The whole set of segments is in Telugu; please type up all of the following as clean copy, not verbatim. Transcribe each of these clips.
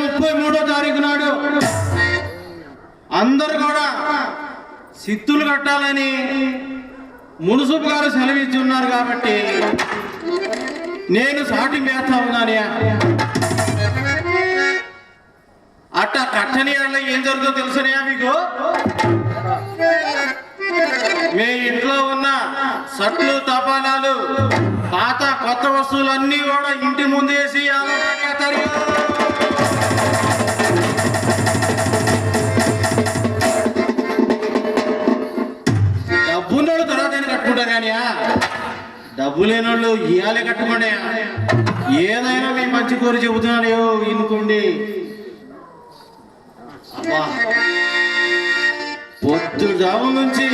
33వ తారీఖు నాడు అందరూ కూడా సిత్తులు కట్టాలని మున్సిపల్ గారు సెలవిచ్చి ఉన్నారు కాబట్టి నేను సాటి వేస్తా ఉన్నానే. అట్ట కట్టని ఏం జరుగుతుందో తెలుసునయా మీకు? మీ ఇంట్లో ఉన్న సట్లు తపాలాలు పాత కొత్త వస్తువులన్నీ కూడా ఇంటి ముందేసి డబ్బున్నోళ్ళు తర్వాత కట్టుకుంటారు కానీ డబ్బు లేని వాళ్ళు ఇయాలే కట్టుకోండి. ఏదైనా మీ మంచి కోరి చెబుతున్నాను ఇనుకోండి. పొద్దు జాము నుంచి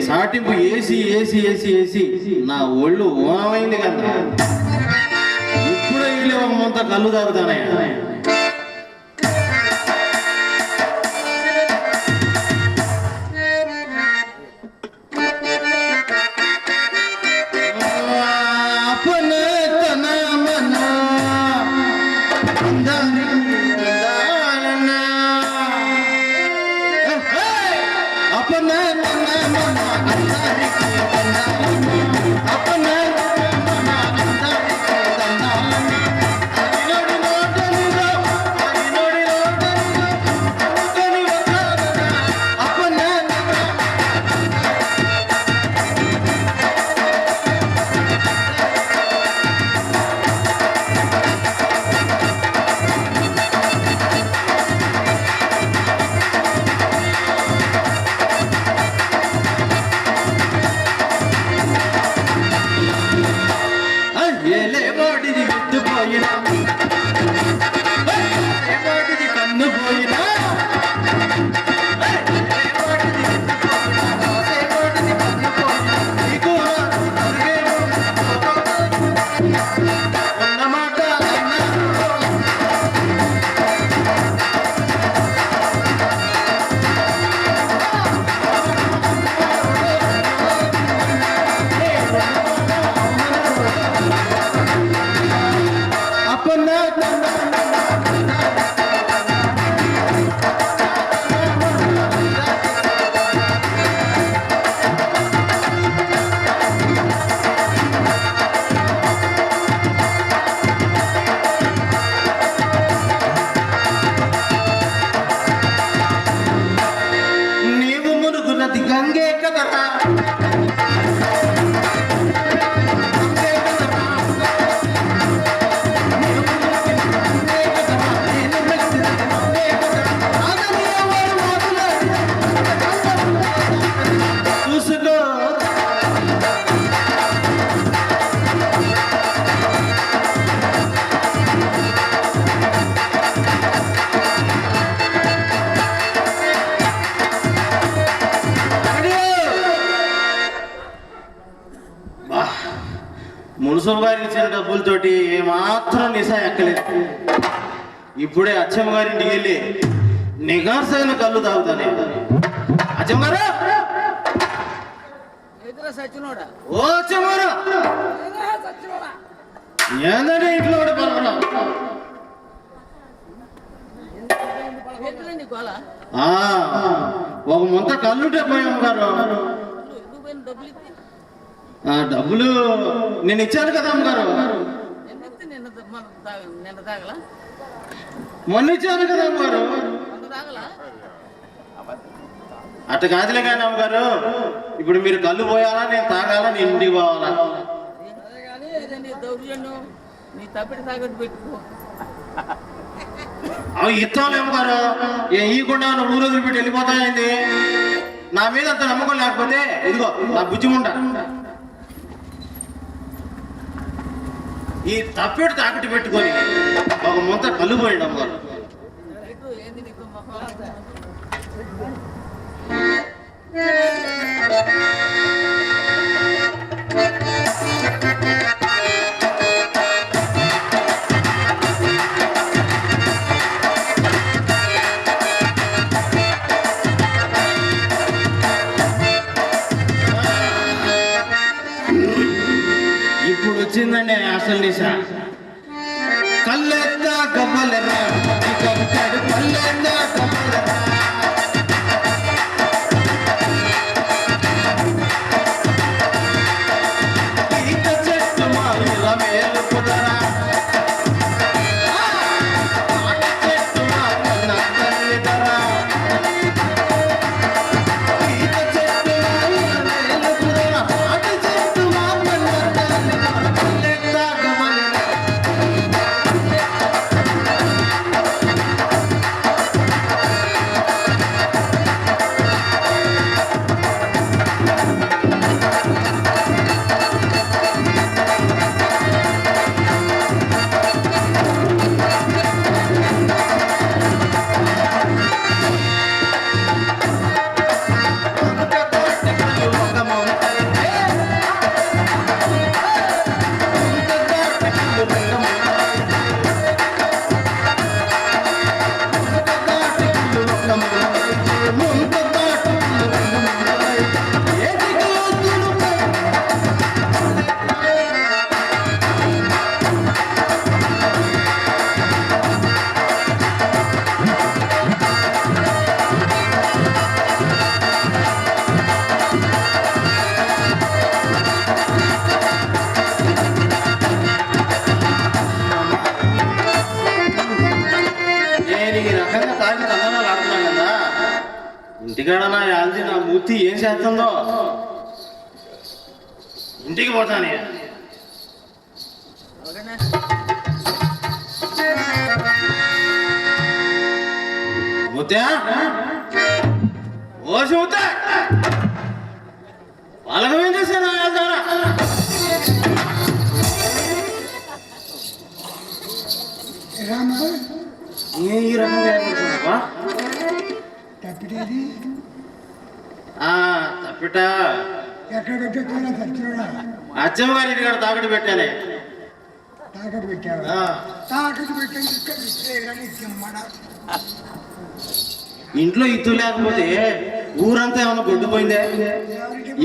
సాటింపు ఏసి ఏసి ఏసి ఏసి నా ఒళ్ళు ఓనమైంది కదా. ఇప్పుడే వెళ్ళి ఒక ముంత కళ్ళు తాగుతానయ్యా. మున్సిపల్ గారికి ఇచ్చిన డబ్బులతోటి ఏమాత్రం నిశా ఎక్కలేదు. ఇప్పుడే అచ్చమ్మ గారింటికి వెళ్ళి నిఘార్సైన కళ్ళు తాగుతానే. అచ్చమ్మ గారు, ఓ అచ్చమ్మ గారు, ఏందంటే ఇంట్లో కూడా పలకడం. ఒక ముంత కళ్ళుంటే పోయాం గారు. డబ్బులు నేను ఇచ్చాను కదా అమ్మగారు. మొన్న ఇచ్చాను కదా అమ్మగారు. అట్ట కాదులే కానీ అమ్మగారు, ఇప్పుడు మీరు కళ్ళు పోయాలా, నేను తాగాలా, నేను ఇంటికి పోవాలా? అవి ఇస్తాను అమ్మగారు. ఇవ్వకుండా ఊరు వదిలిపెట్టి వెళ్ళిపోతాయండి. నా మీద అంత నమ్మకం లేకపోతే ఇదిగో నా బుజ్జిముండ ఈ తప్పెడు తాకట్టు పెట్టుకొని ఒక ముంత కళ్ళు పోయింది అమ్మగారు. ఇప్పుడు వచ్చిందండి అసలు నిశ. కళ్ళెత్తా గవ్వలెర్రా నేను ఈ రకంగా తాగి తందనాలు ఆడుతున్నాను కదా, ఇంటికాడ నా యాల్ది నా మూర్తి ఏం చేస్తుందో. ఇంటికి పోతానే. ముత్యా, ఓ ముత్త, వాళ్ళకి ఏం చేశాను వెళ్తారా? ఈ రకంగా తప్పిటేది తప్పిట ఎక్కడ పెట్టేస్తున్నా తప్పిడా? అచ్చమ్మ గారి ఇంటికాడ తాకట్టు పెట్టానే. తాకట్టు పెట్టావు? తాకట్టు పెట్టండి. ఇంట్లో ఇత్తు లేకపోతే ఊరంతా ఏమన్నా గొడ్డుపోయిందే?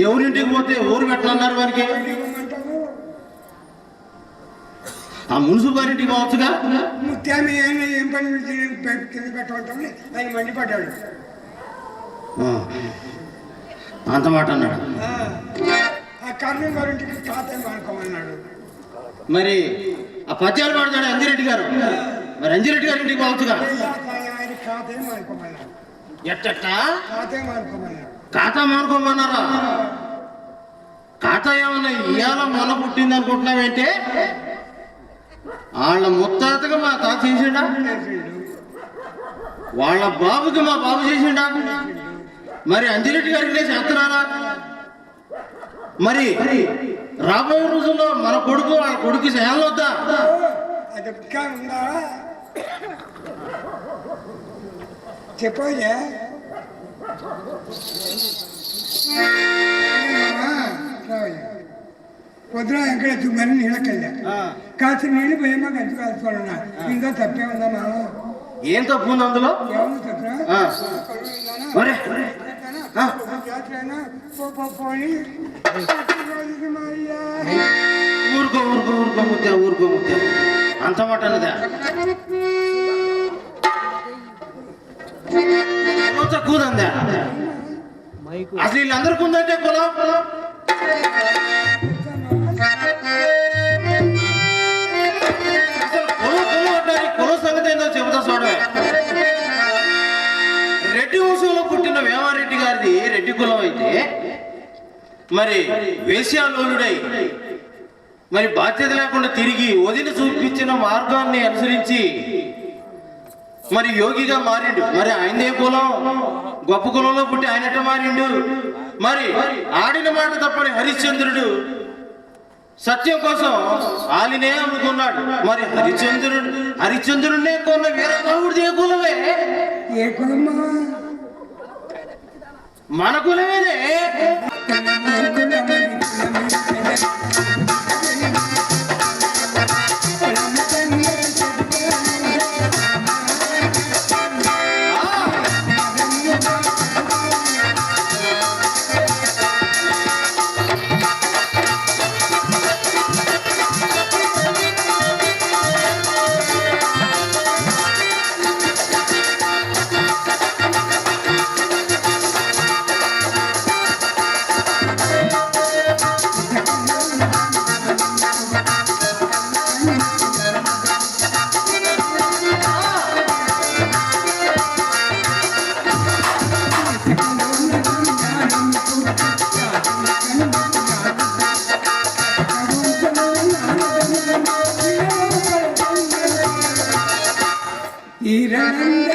ఎవరింటికి పోతే ఊరు పెట్టనన్నారు వారికి. ఆ మున్సిపాలిటీకి పోవచ్చుగా. ముత్యాన్ని ఏం పని కింద పెట్టమంటామని ఆయన మండిపడ్డాడు. అంత మాట అన్నాడు. ఆ కర్ణం గారింటికి తాతయ్య అనుకోమన్నాడు. మరి ఆ పద్యాలు పాడతాడు అంజిరెడ్డి గారు. మరి అంజిరెడ్డి గారి ఇంటికి పోవచ్చుగా. ఆయన తాతయ్య అనుకోమన్నాడు. ఎట్టా తాతయ్య అనుకోమన్నాడు. ఖాతా మానుకోమన్నారా? ఖాతా ఏమన్నా ఇవాళ మొన్న పుట్టింది అనుకుంటున్నావేంటే? వాళ్ళ ముత్తాతగా మా తాత చేసిండా, వాళ్ళ బాబుకి మా బాబు చేసిండా. మరి అంజిరెడ్డి గారికి చేస్తున్నారా? మరి రాబోయే రోజుల్లో మన కొడుకు వాళ్ళ కొడుకు చేయాలొద్దా? అది ఇంకా ఉందా చెప్పోయే. పొద్దున ఎక్కడ మరి నీళ్ళకెళ్ళా, కాస్త నీళ్ళు పోయేమో గంట కలుపుకోవాలన్నా. ఇంకా తప్పే ఉందా మనం? ఏం తప్పు ఉంది అందులో? ఏమన్నా తప్ప ఊరుకో ఊరుకో ఊరుకో ముత్య, ఊరుకో ముత్య, అంత మాట అన్నదా? తక్కువదందా? అసలు వీళ్ళందరికీ ఉందంటే కులం. కులం సంగతి ఏందో చెబుతా చూడవే. రెడ్డి వంశంలో పుట్టిన వేమారెడ్డి గారిది రెడ్డి కులం అయితే, మరి వేశ్యాలోలుడై మరి బాధ్యత లేకుండా తిరిగి వదిలి చూపించిన మార్గాన్ని అనుసరించి మరి యోగిగా మారిండు. మరి ఆయనదే కులం, గొప్ప కులంలో పుట్టి ఆయనట మారిండు. మరి ఆడిన మాట తప్పని హరిశ్చంద్రుడు సత్యం కోసం ఆలినే అమ్ముకున్నాడు. మరి హరిశ్చంద్రుడినే కొన్న వీరబాబుడిది ఏ కులమే? ఏ కులమ్మా? మన కులమేనే. ఈ రంగ